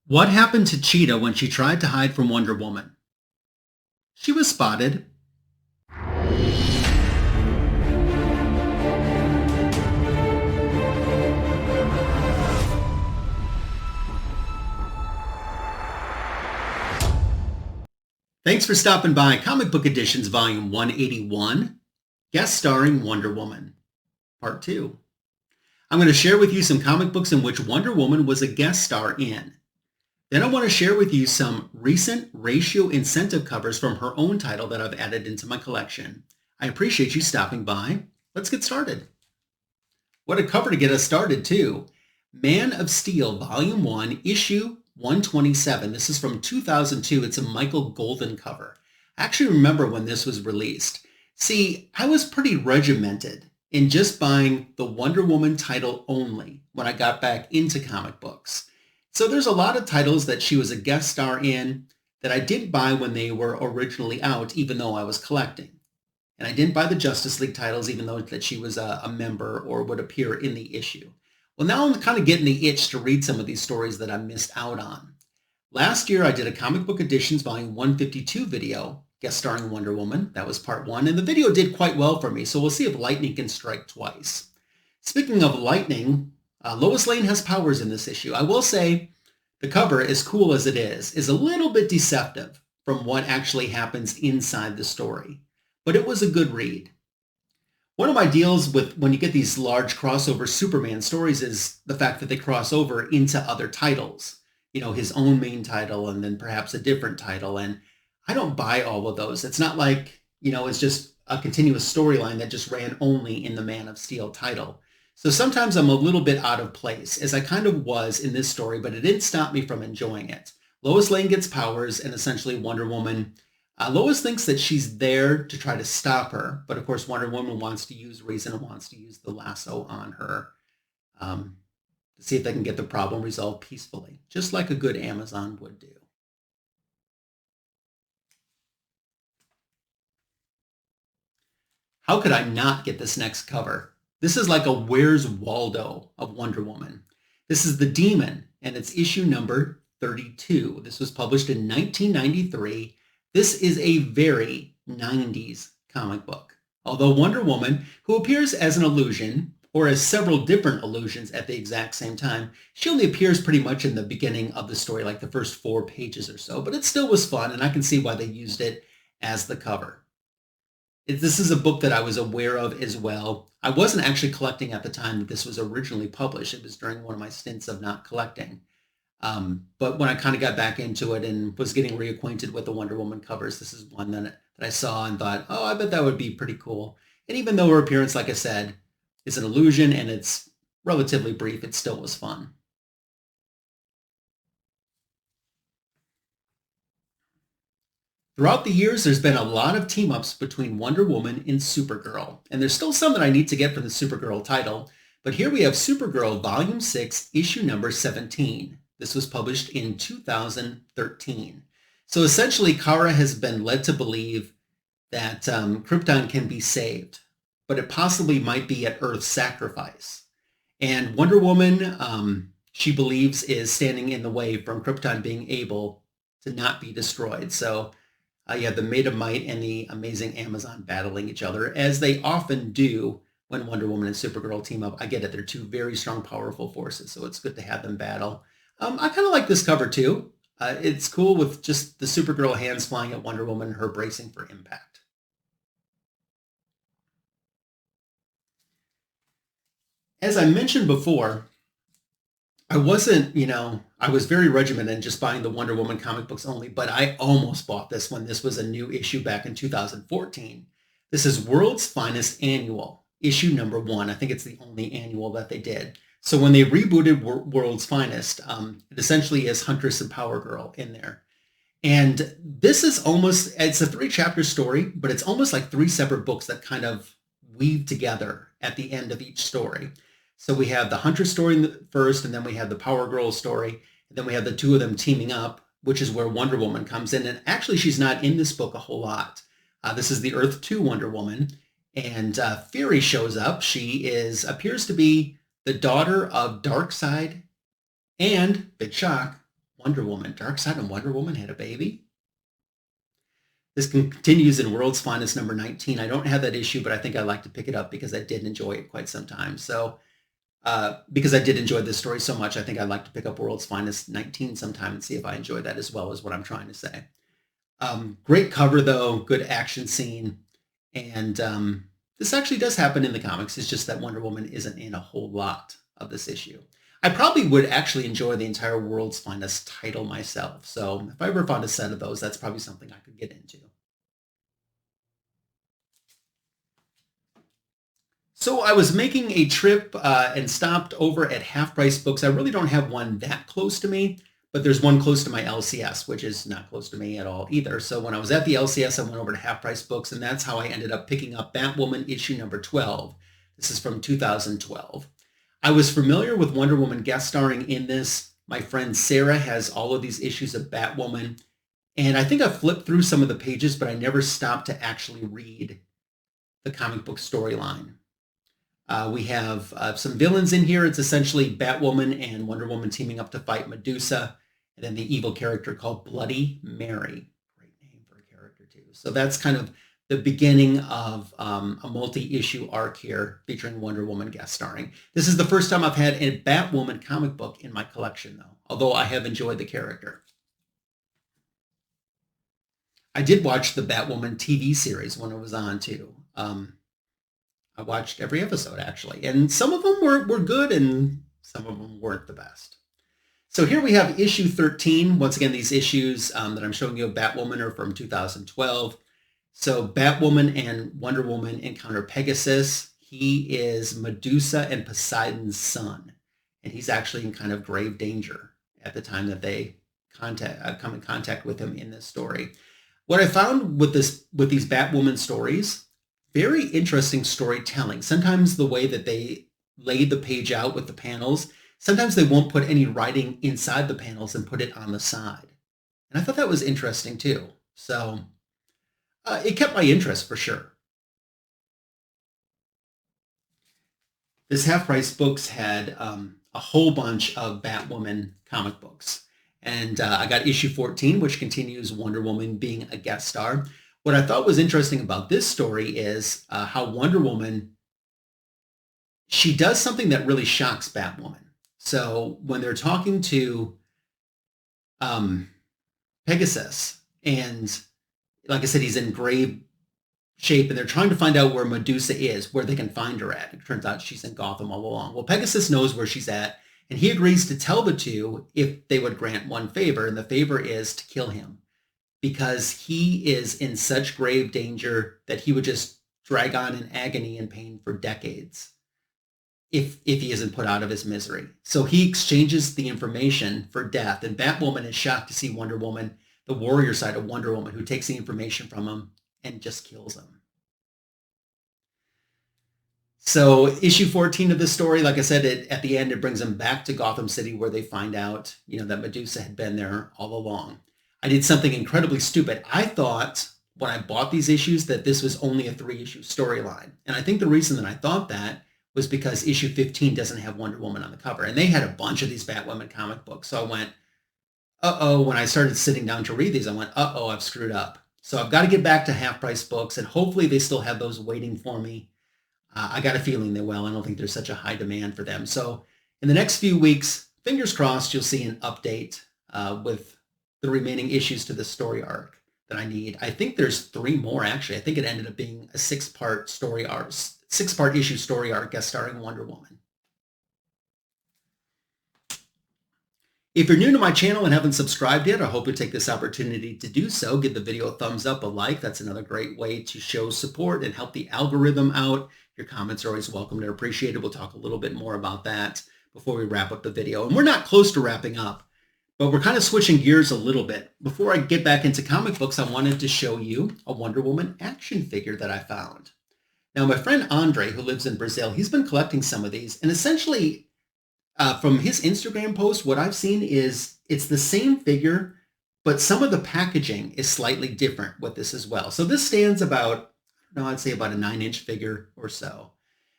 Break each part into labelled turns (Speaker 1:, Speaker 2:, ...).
Speaker 1: What happened to Cheetah when she tried to hide from Wonder Woman? She was spotted. Thanks for stopping by Comic Book Editions Volume 181, guest starring Wonder Woman, Part 2. I'm going to share with you some comic books in which Wonder Woman was a guest star in. Then I want to share with you some recent ratio incentive covers from her own title that I've added into my collection. I appreciate you stopping by. Let's get started. What a cover to get us started, too. Man of Steel, Volume 1, Issue 127. This is from 2002. It's a Michael Golden cover. I actually remember when this was released. See, I was pretty regimented in just buying the Wonder Woman title only when I got back into comic books. So there's a lot of titles that she was a guest star in that I did buy when they were originally out, even though I was collecting. And I didn't buy the Justice League titles, even though that she was a member or would appear in the issue. Well, now I'm kind of getting the itch to read some of these stories that I missed out on. Last year, I did a Comic Book Editions Volume 152 video, guest starring Wonder Woman. That was part one, and the video did quite well for me, so we'll see if lightning can strike twice. Speaking of lightning, Lois Lane has powers in this issue. I will say the cover, as cool as it is a little bit deceptive from what actually happens inside the story, but it was a good read. One of my deals with when you get these large crossover Superman stories is the fact that they cross over into other titles. You know, his own main title and then perhaps a different title. And I don't buy all of those. It's not like, it's just a continuous storyline that just ran only in the Man of Steel title. So sometimes I'm a little bit out of place, as I kind of was in this story, but it didn't stop me from enjoying it. Lois Lane gets powers, and essentially Wonder Woman, Lois thinks that she's there to try to stop her, but of course Wonder Woman wants to use reason and wants to use the lasso on her to see if they can get the problem resolved peacefully, just like a good Amazon would do. How could I not get this next cover? This is like a Where's Waldo of Wonder Woman. This is The Demon, and it's issue number 32. This was published in 1993. This is a very 90s comic book. Although Wonder Woman, who appears as an illusion, or as several different illusions at the exact same time, she only appears pretty much in the beginning of the story, like the first 4 pages or so, but it still was fun, and I can see why they used it as the cover. This is a book that I was aware of as well. I wasn't actually collecting at the time that this was originally published. It was during one of my stints of not collecting. But when I kind of got back into it and was getting reacquainted with the Wonder Woman covers, this is one that I saw and thought, oh, I bet that would be pretty cool. And even though her appearance, like I said, is an illusion and it's relatively brief, it still was fun. Throughout the years, there's been a lot of team-ups between Wonder Woman and Supergirl, and there's still some that I need to get for the Supergirl title, but here we have Supergirl Volume 6, issue number 17. This was published in 2013. So essentially, Kara has been led to believe that Krypton can be saved, but it possibly might be at Earth's sacrifice. And Wonder Woman, she believes, is standing in the way from Krypton being able to not be destroyed. So you have the Maid of Might and the Amazing Amazon battling each other, as they often do when Wonder Woman and Supergirl team up. I get it. They're two very strong, powerful forces, so it's good to have them battle. I kind of like this cover, too. It's cool with just the Supergirl hands flying at Wonder Woman, her bracing for impact. As I mentioned before, I wasn't, I was very regimented in just buying the Wonder Woman comic books only, but I almost bought this when this was a new issue back in 2014. This is World's Finest Annual, issue number 1. I think it's the only annual that they did. So when they rebooted World's Finest, it essentially is Huntress and Power Girl in there. And this is it's a 3-chapter story, but it's almost like 3 separate books that kind of weave together at the end of each story. So we have the Huntress story first, and then we have the Power Girl story, and then we have the two of them teaming up, which is where Wonder Woman comes in. And actually, she's not in this book a whole lot. This is the Earth 2 Wonder Woman, and Fury shows up. She appears to be the daughter of Darkseid and, big shock, Wonder Woman. Darkseid and Wonder Woman had a baby. This continues in World's Finest number 19. I don't have that issue, but I think I'd like to pick it up because I did enjoy it quite some time. So because I did enjoy this story so much, I think I'd like to pick up World's Finest 19 sometime and see if I enjoy that as well, as what I'm trying to say. Great cover, though. Good action scene. And this actually does happen in the comics. It's just that Wonder Woman isn't in a whole lot of this issue. I probably would actually enjoy the entire World's Finest title myself. So if I ever found a set of those, that's probably something I could get into. So I was making a trip and stopped over at Half Price Books. I really don't have one that close to me, but there's one close to my LCS, which is not close to me at all either. So when I was at the LCS, I went over to Half Price Books, and that's how I ended up picking up Batwoman issue number 12. This is from 2012. I was familiar with Wonder Woman guest starring in this. My friend Sarah has all of these issues of Batwoman, and I think I flipped through some of the pages, but I never stopped to actually read the comic book storyline. We have some villains in here. It's essentially Batwoman and Wonder Woman teaming up to fight Medusa, and then the evil character called Bloody Mary. Great name for a character, too. So that's kind of the beginning of a multi-issue arc here featuring Wonder Woman guest starring. This is the first time I've had a Batwoman comic book in my collection, though, although I have enjoyed the character. I did watch the Batwoman TV series when it was on, too. I watched every episode, actually, and some of them were good and some of them weren't the best. So here we have issue 13. Once again, these issues that I'm showing you of Batwoman are from 2012. So Batwoman and Wonder Woman encounter Pegasus. He is Medusa and Poseidon's son, and he's actually in kind of grave danger at the time that they come in contact with him in this story. What I found with these Batwoman stories, very interesting storytelling. Sometimes the way that they lay the page out with the panels, sometimes they won't put any writing inside the panels and put it on the side. And I thought that was interesting too. So it kept my interest for sure. This Half Price Books had a whole bunch of Batwoman comic books. And I got issue 14, which continues Wonder Woman being a guest star. What I thought was interesting about this story is how Wonder Woman, she does something that really shocks Batwoman. So when they're talking to Pegasus, and like I said, he's in grave shape, and they're trying to find out where Medusa is, where they can find her at. It turns out she's in Gotham all along. Well, Pegasus knows where she's at, and he agrees to tell the two if they would grant one favor, and the favor is to kill him, because he is in such grave danger that he would just drag on in agony and pain for decades if he isn't put out of his misery. So he exchanges the information for death, and Batwoman is shocked to see Wonder Woman, the warrior side of Wonder Woman, who takes the information from him and just kills him. So issue 14 of this story, like I said, at the end, it brings them back to Gotham City, where they find out, that Medusa had been there all along. I did something incredibly stupid. I thought when I bought these issues that this was only a 3-issue storyline. And I think the reason that I thought that was because issue 15 doesn't have Wonder Woman on the cover. And they had a bunch of these Batwoman comic books. So I went, uh-oh, when I started sitting down to read these, I went, uh-oh, I've screwed up. So I've got to get back to Half Price Books, and hopefully they still have those waiting for me. I got a feeling they will. I don't think there's such a high demand for them. So in the next few weeks, fingers crossed, you'll see an update with the remaining issues to the story arc that I need. I think there's 3 more, actually. I think it ended up being a 6-part story arc, 6-part issue story arc guest starring Wonder Woman. If you're new to my channel and haven't subscribed yet, I hope you'll take this opportunity to do so. Give the video a thumbs up, a like. That's another great way to show support and help the algorithm out. Your comments are always welcome and appreciated. We'll talk a little bit more about that before we wrap up the video. And we're not close to wrapping up, but we're kind of switching gears a little bit. Before I get back into comic books, I wanted to show you a Wonder Woman action figure that I found. Now, my friend Andre, who lives in Brazil, he's been collecting some of these, and essentially from his Instagram post, what I've seen is it's the same figure, but some of the packaging is slightly different with this as well. So this stands about, I'd say about a 9-inch figure or so.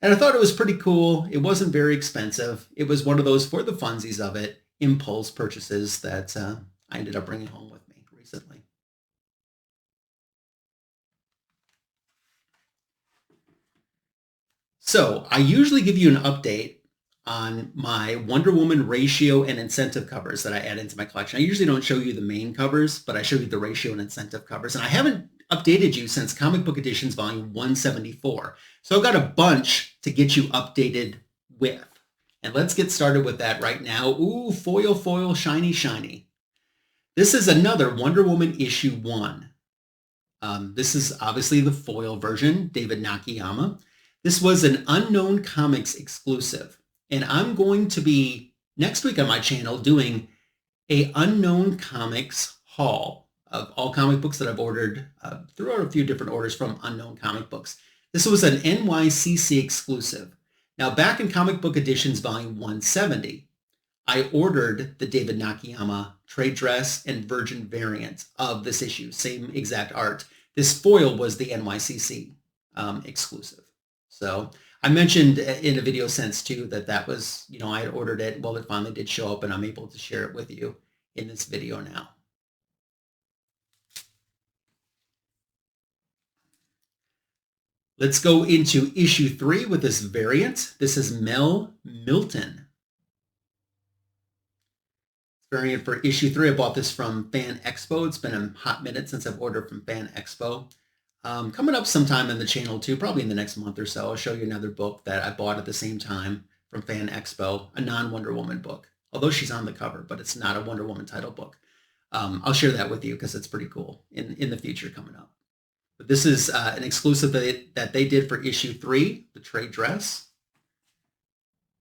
Speaker 1: And I thought it was pretty cool. It wasn't very expensive. It was one of those for the funsies of it. impulse purchases that I ended up bringing home with me recently. So I usually give you an update on my Wonder Woman ratio and incentive covers that I add into my collection. I usually don't show you the main covers, but I show you the ratio and incentive covers. And I haven't updated you since Comic Book Editions Volume 174. So I've got a bunch to get you updated with. And let's get started with that right now. Ooh, foil, foil, shiny, shiny. This is another Wonder Woman issue 1. This is obviously the foil version, David Nakayama. This was an Unknown Comics exclusive. And I'm going to be, next week on my channel, doing a Unknown Comics haul of all comic books that I've ordered throughout a few different orders from Unknown Comic Books. This was an NYCC exclusive. Now, back in Comic Book Editions Volume 170, I ordered the David Nakayama trade dress and virgin variant of this issue, same exact art. This foil was the NYCC exclusive. So I mentioned in a video since too that was, I had ordered it. Well, it finally did show up and I'm able to share it with you in this video now. Let's go into issue 3 with this variant. This is Mel Milton. Variant for issue 3. I bought this from Fan Expo. It's been a hot minute since I've ordered from Fan Expo. Coming up sometime in the channel too, probably in the next month or so, I'll show you another book that I bought at the same time from Fan Expo, a non-Wonder Woman book. Although she's on the cover, but it's not a Wonder Woman title book. I'll share that with you because it's pretty cool in the future coming up. But this is an exclusive that they did for issue 3, the trade dress.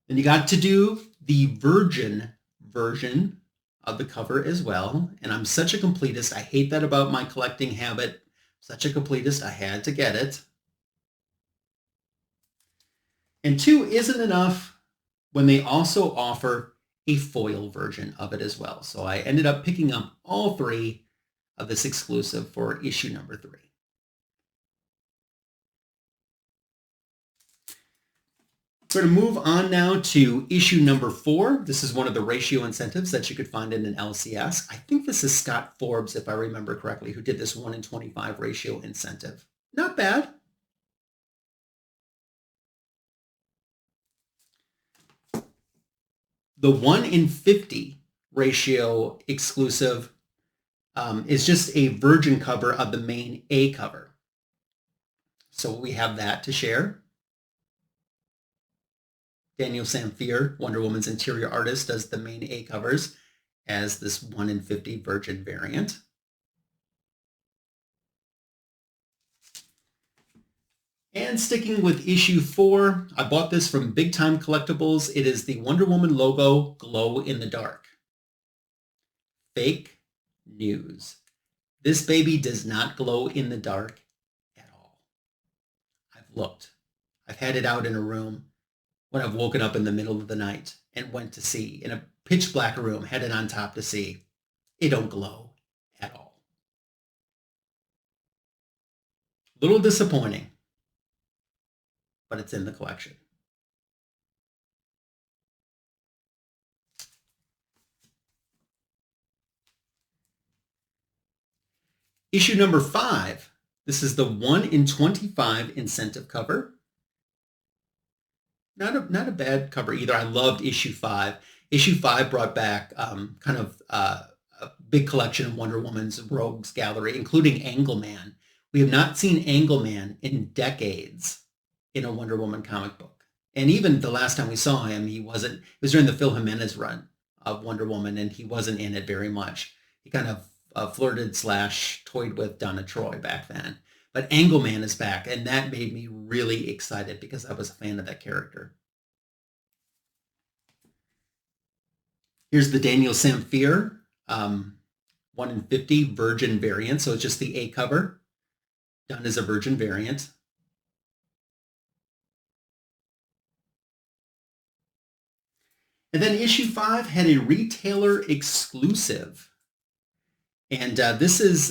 Speaker 1: Then you got to do the virgin version of the cover as well. And I'm such a completist. I hate that about my collecting habit. Such a completist, I had to get it. And 2 isn't enough when they also offer a foil version of it as well. So I ended up picking up all 3 of this exclusive for issue number 3. We're going to move on now to issue number 4. This is one of the ratio incentives that you could find in an LCS. I think this is Scott Forbes, if I remember correctly, who did this 1 in 25 ratio incentive. Not bad. The 1 in 50 ratio exclusive is just a virgin cover of the main A cover. So we have that to share. Daniel Sampere, Wonder Woman's interior artist, does the main A covers as this 1 in 50 virgin variant. And sticking with issue 4, I bought this from Big Time Collectibles. It is the Wonder Woman logo glow in the dark. Fake news. This baby does not glow in the dark at all. I've looked. I've had it out in a room when I've woken up in the middle of the night and went to see in a pitch black room, had it on top to see. It don't glow at all. Little disappointing, but it's in the collection. Issue number 5. This is the 1 in 25 incentive cover. Not a bad cover either. I loved issue 5. Issue 5 brought back kind of a big collection of Wonder Woman's rogues gallery, including Angleman. We have not seen Angleman in decades in a Wonder Woman comic book. And even the last time we saw him, it was during the Phil Jimenez run of Wonder Woman, and he wasn't in it very much. He kind of flirted / toyed with Donna Troy back then. But Angleman is back, and that made me really excited because I was a fan of that character. Here's the Daniel Sampere 1 in 50 virgin variant. So it's just the A cover done as a virgin variant. And then issue 5 had a retailer exclusive. And this is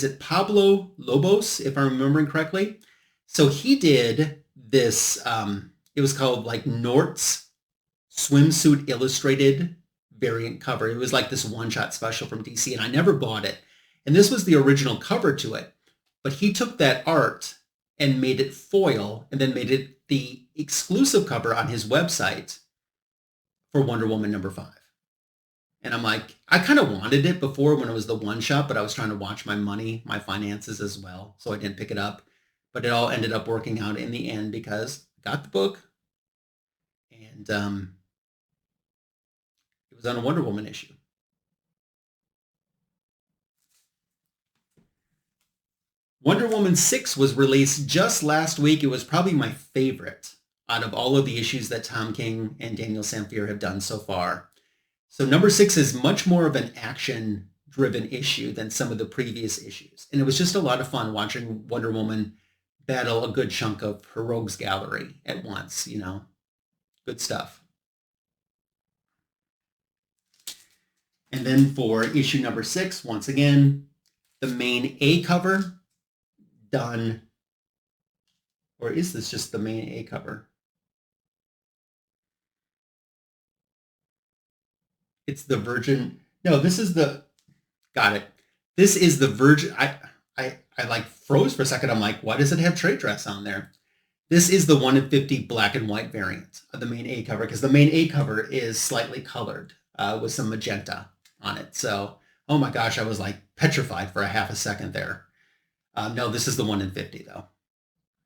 Speaker 1: it Pablo Lobos, if I'm remembering correctly? So he did this, it was called like Nort's Swimsuit Illustrated variant cover. It was like this one-shot special from DC, and I never bought it. And this was the original cover to it. But he took that art and made it foil and then made it the exclusive cover on his website for Wonder Woman #5. And I'm like, I kind of wanted it before when it was the one shot, but I was trying to watch my money, my finances as well. So I didn't pick it up. But it all ended up working out in the end because I got the book and it was on a Wonder Woman issue. Wonder Woman 6 was released just last week. It was probably my favorite out of all of the issues that Tom King and Daniel Sampere have done so far. So number 6 is much more of an action-driven issue than some of the previous issues. And it was just a lot of fun watching Wonder Woman battle a good chunk of her rogues gallery at once, you know. Good stuff. And then for issue number 6, once again, the main A cover done. Or is this just the main A cover? It's the Virgin. No, this is the, got it. This is the Virgin. I like froze for a second. I'm like, why does it have trade dress on there? This is the 1 in 50 black and white variant of the main A cover, because the main A cover is slightly colored with some magenta on it. So, oh my gosh, I was like petrified for a half a second there. No, this is the 1 in 50 though.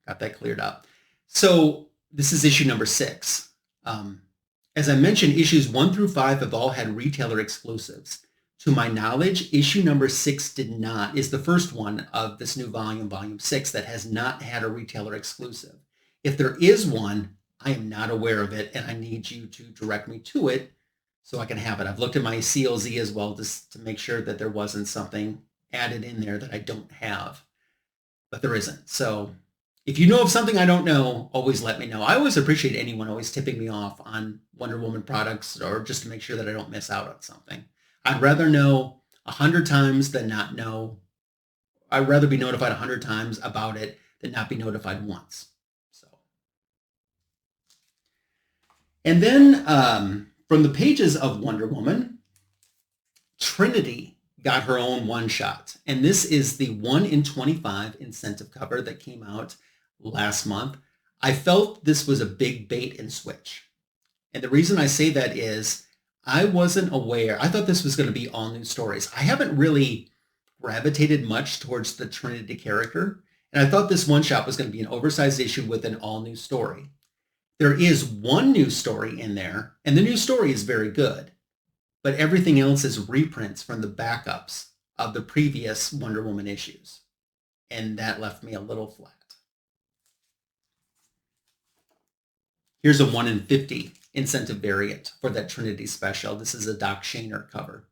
Speaker 1: Got that cleared up. So this is issue number 6. As I mentioned, issues 1 through 5 have all had retailer exclusives. To my knowledge, issue number 6 did not, is the first one of this new volume, volume 6, that has not had a retailer exclusive. If there is one, I am not aware of it, and I need you to direct me to it so I can have it. I've looked at my CLZ as well just to make sure that there wasn't something added in there that I don't have, but there isn't. So if you know of something I don't know, always let me know. I always appreciate anyone always tipping me off on Wonder Woman products, or just to make sure that I don't miss out on something. I'd rather know 100 times than not know. I'd rather be notified 100 times about it than not be notified once. So, and then from the pages of Wonder Woman, Trinity got her own one-shot. And this is the 1 in 25 incentive cover that came out last month. I felt this was a big bait and switch. And the reason I say that is I wasn't aware. I thought this was going to be all new stories. I haven't really gravitated much towards the Trinity character. And I thought this one-shot was going to be an oversized issue with an all new story. There is one new story in there, and the new story is very good. But everything else is reprints from the backups of the previous Wonder Woman issues. And that left me a little flat. Here's a 1 in 50 incentive variant for that Trinity special. This is a Doc Shaner cover.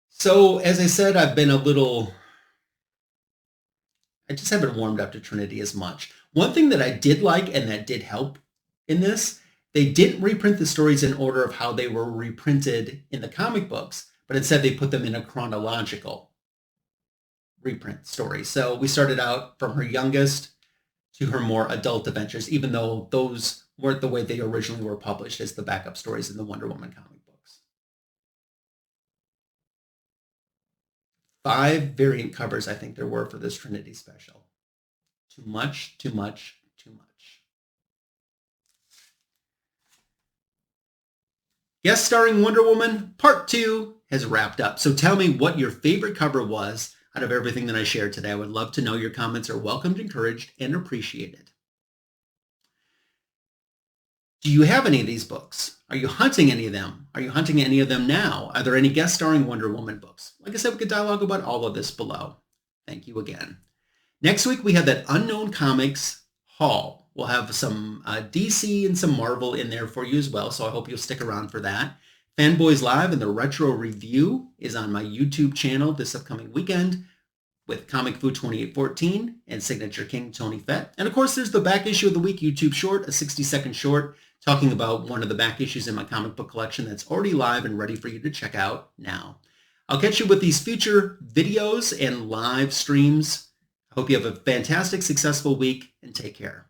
Speaker 1: So as I said, I just haven't warmed up to Trinity as much. One thing that I did like and that did help in this, they didn't reprint the stories in order of how they were reprinted in the comic books, but instead they put them in a chronological reprint story. So we started out from her youngest to her more adult adventures, even though those weren't the way they originally were published as the backup stories in the Wonder Woman comic books. 5 variant covers I think there were for this Trinity special. Too much, too much, too much. Guest starring Wonder Woman Part 2 has wrapped up. So tell me what your favorite cover was out of everything that I shared today. I would love to know. Your comments are welcomed, encouraged, and appreciated. Do you have any of these books? Are you hunting any of them? Are you hunting any of them now? Are there any guest starring Wonder Woman books? Like I said, we could dialogue about all of this below. Thank you again. Next week, we have that Unknown Comics haul. We'll have some DC and some Marvel in there for you as well, so I hope you'll stick around for that. Fanboys Live and the Retro Review is on my YouTube channel this upcoming weekend with Comic Food 2814 and Signature King Tony Fett. And of course, there's the Back Issue of the Week YouTube short, a 60-second short talking about one of the back issues in my comic book collection that's already live and ready for you to check out now. I'll catch you with these future videos and live streams. I hope you have a fantastic, successful week, and take care.